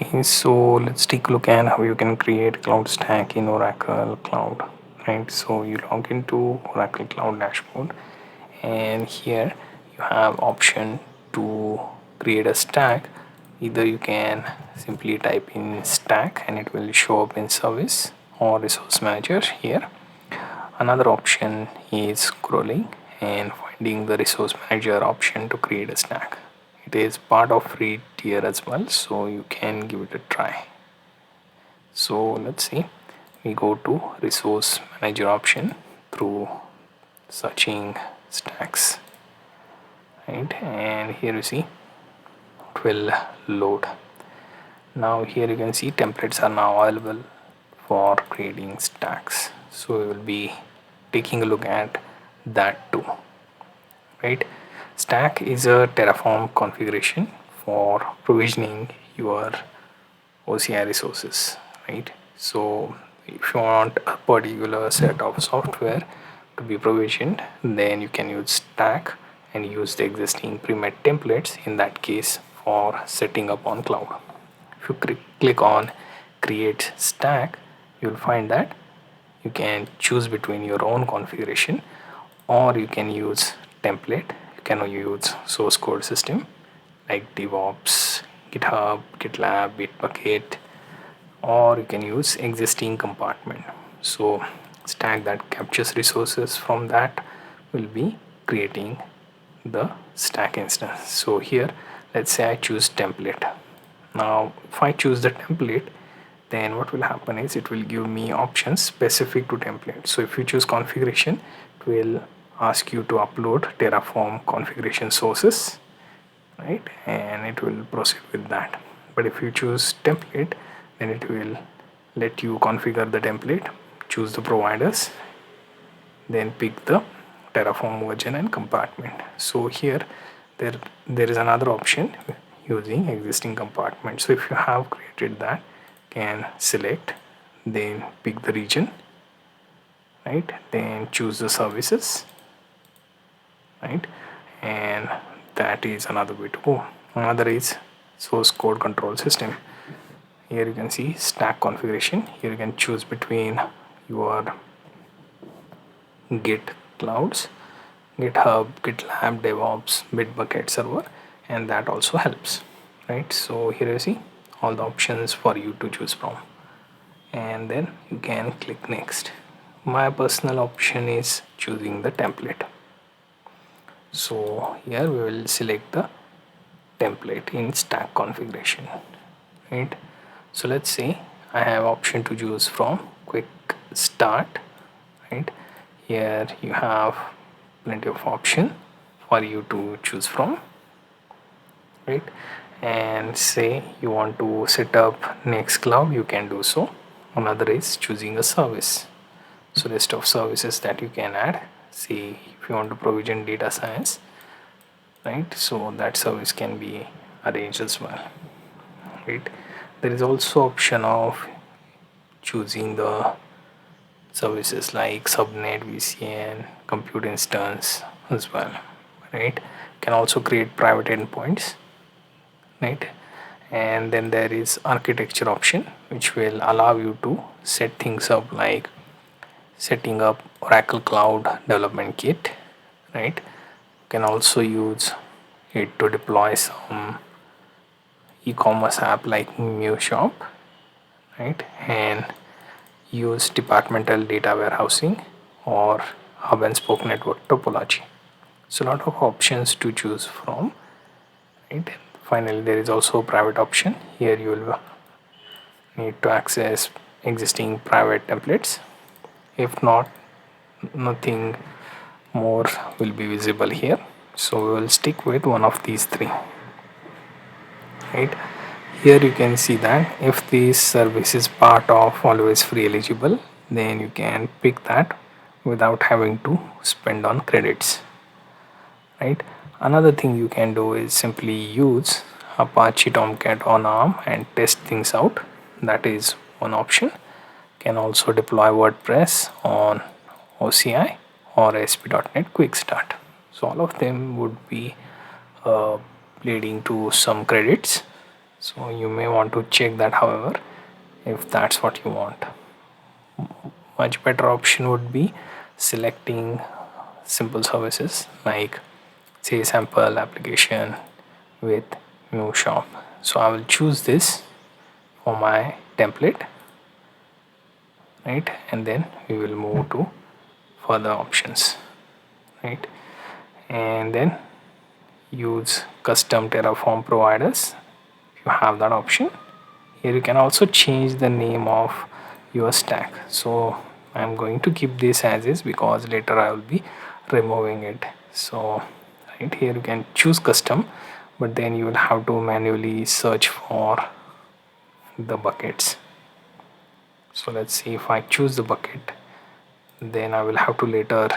Okay, so let's take a look at how you can create cloud stack in Oracle Cloud. Right, so you log into Oracle Cloud dashboard, and here you have option to create a stack. Either you can simply type in stack and it will show up in service or resource manager here. Another option is scrolling and finding the resource manager option to create a stack. It is part of free tier as well, so you can give it a try. So let's see, we go to resource manager option through searching stacks, right? And here you see it will load. Now here you can see templates are now available for creating stacks, so we will be taking a look at that too, right? Stack is a Terraform configuration for provisioning your OCI resources, right? So if you want a particular set of software to be provisioned, then you can use stack and use the existing pre-made templates in that case for setting up on cloud. If you click on create stack, you'll find that you can choose between your own configuration, or you can use template. You can use source code system like DevOps, GitHub, GitLab, Bitbucket, or you can use existing compartment. So stack that captures resources from that will be creating the stack instance. So here let's say I choose template. Now if I choose the template, then what will happen is it will give me options specific to template. So if you choose configuration, it will ask you to upload Terraform configuration sources, right? And it will proceed with that. But if you choose template, then it will let you configure the template, choose the providers, then pick the Terraform version and compartment. So here there is another option using existing compartment. So if you have created that, can select, then pick the region, right? Then choose the services, right? And that is another way to go. Another is source code control system. Here you can see stack configuration. Here you can choose between your Git clouds, GitHub, GitLab, DevOps, Bitbucket server, and that also helps, right? So here you see all the options for you to choose from, and then you can click next. My personal option is choosing the template. So here we will select the template in stack configuration, right? So let's say I have option to choose from quick start, right? Here you have plenty of option for you to choose from, right? And say you want to set up Nextcloud, you can do so. Another is choosing a service. So list of services that you can add. See if you want to provision data science, right? So that service can be arranged as well, right? There is also option of choosing the services like subnet, VCN, compute instance as well, right? Can also create private endpoints, right? And then there is architecture option, which will allow you to set things up like setting up Oracle Cloud Development Kit, right? You can also use it to deploy some e-commerce app like MuShop, right? And use departmental data warehousing or hub and spoke network topology. So a lot of options to choose from, right? Finally, there is also a private option. Here you will need to access existing private templates. If not, nothing more will be visible here. So we will stick with one of these three, right? Here you can see that if this service is part of always free eligible, then you can pick that without having to spend on credits, right? Another thing you can do is simply use Apache Tomcat on ARM and test things out. That is one option. Can also deploy WordPress on OCI or ASP.NET Quick Start. So all of them would be leading to some credits. So you may want to check that, however, if that's what you want. Much better option would be selecting simple services like, say, sample application with new shop. So I will choose this for my template, right? And then we will move to further options, right? And then use custom Terraform providers if you have that option. Here you can also change the name of your stack. So I'm going to keep this as is because later I will be removing it. So right here you can choose custom, but then you will have to manually search for the buckets. So let's see, if I choose the bucket, then I will have to later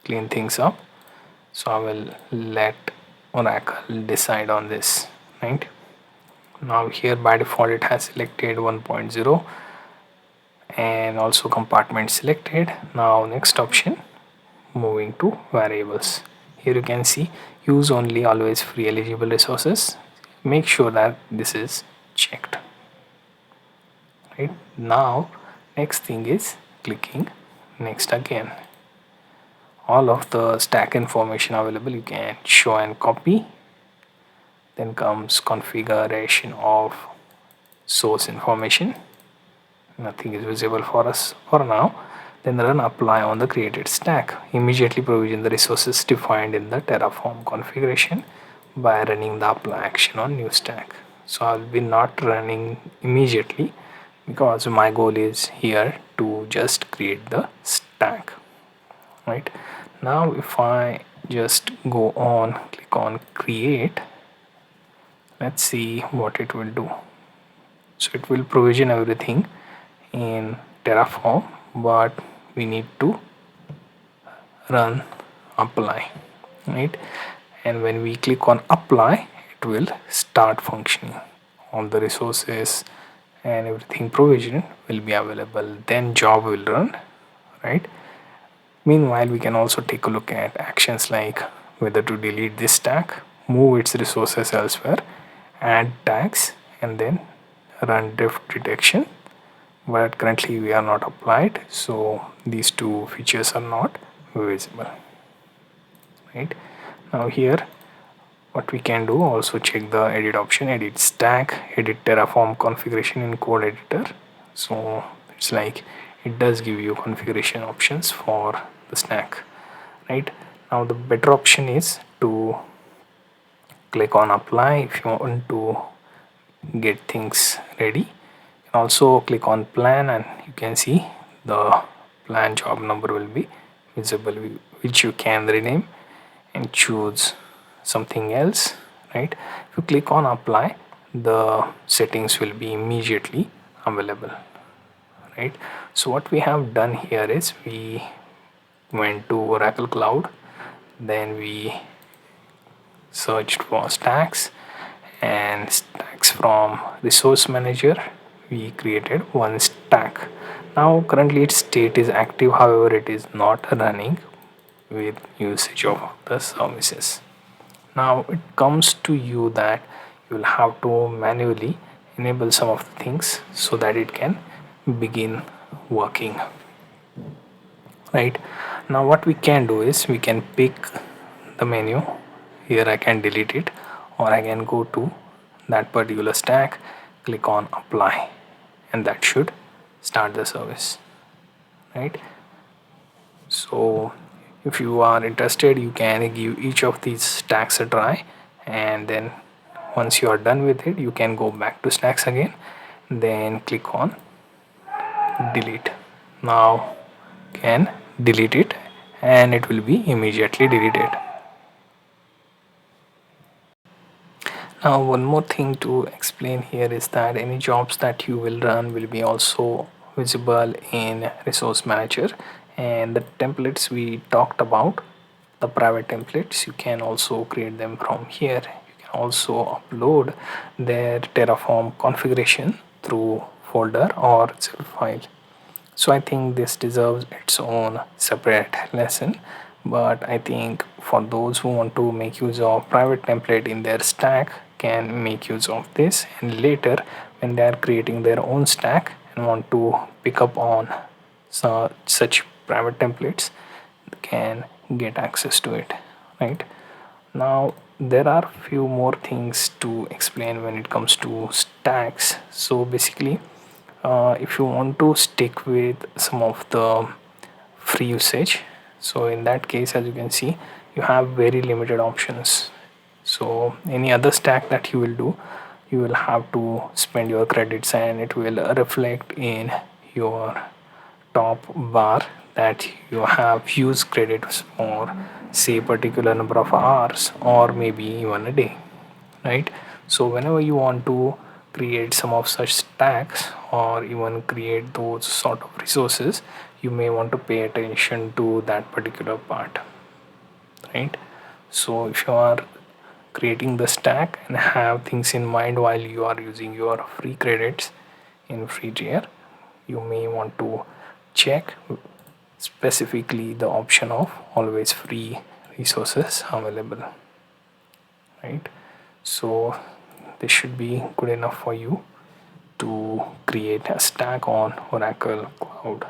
clean things up. So I will let Oracle decide on this, right? Now here by default it has selected 1.0 and also compartment selected. Now next option, moving to variables. Here you can see use only always free eligible resources. Make sure that this is checked. Right now, next thing is clicking next again. All of the stack information available you can show and copy. Then comes configuration of source information. Nothing is visible for us for now. Then run apply on the created stack. Immediately provision the resources defined in the Terraform configuration by running the apply action on new stack. So I'll be not running immediately because my goal is here to just create the stack. Right now, if I just go on, click on create, let's see what it will do. So it will provision everything in Terraform, but we need to run apply, right? And when we click on apply, it will start functioning. All the resources and everything provision will be available, then job will run, right? Meanwhile, we can also take a look at actions like whether to delete this stack, move its resources elsewhere, add tags, and then run drift detection. But currently we are not applied, so these two features are not visible. Right now here, what we can do, also check the edit option, edit stack, edit Terraform configuration in code editor. So it's like it does give you configuration options for the stack. Right now the better option is to click on apply if you want to get things ready. Also click on plan and you can see the plan job number will be visible, which you can rename and choose something else. Right, if you click on apply, the settings will be immediately available. Right, so what we have done here is we went to Oracle Cloud, then we searched for stacks, and stacks from resource manager we created one stack. Now currently its state is active, however it is not running with usage of the services. Now it comes to you that you will have to manually enable some of the things so that it can begin working. Right now what we can do is we can pick the menu. Here I can delete it, or I can go to that particular stack, click on apply, and that should start the service. Right, so if you are interested, you can give each of these stacks a try, and then once you are done with it, you can go back to stacks again, then click on delete. Now can delete it and it will be immediately deleted. Now one more thing to explain here is that any jobs that you will run will be also visible in resource manager, and the templates we talked about, the private templates, you can also create them from here. You can also upload their Terraform configuration through folder or zip file. So I think this deserves its own separate lesson, but I think for those who want to make use of private template in their stack can make use of this, and later when they are creating their own stack and want to pick up on such private templates, can get access to it, right? Now there are few more things to explain when it comes to stacks. So basically, if you want to stick with some of the free usage, so in that case, as you can see, you have very limited options. So any other stack that you will do, you will have to spend your credits, and it will reflect in your top bar that you have used credits for, say, particular number of hours or maybe even a day, right? So whenever you want to create some of such stacks or even create those sort of resources, you may want to pay attention to that particular part, right? So if you are creating the stack and have things in mind while you are using your free credits in free tier, you may want to check specifically the option of always free resources available, right? So this should be good enough for you to create a stack on Oracle Cloud.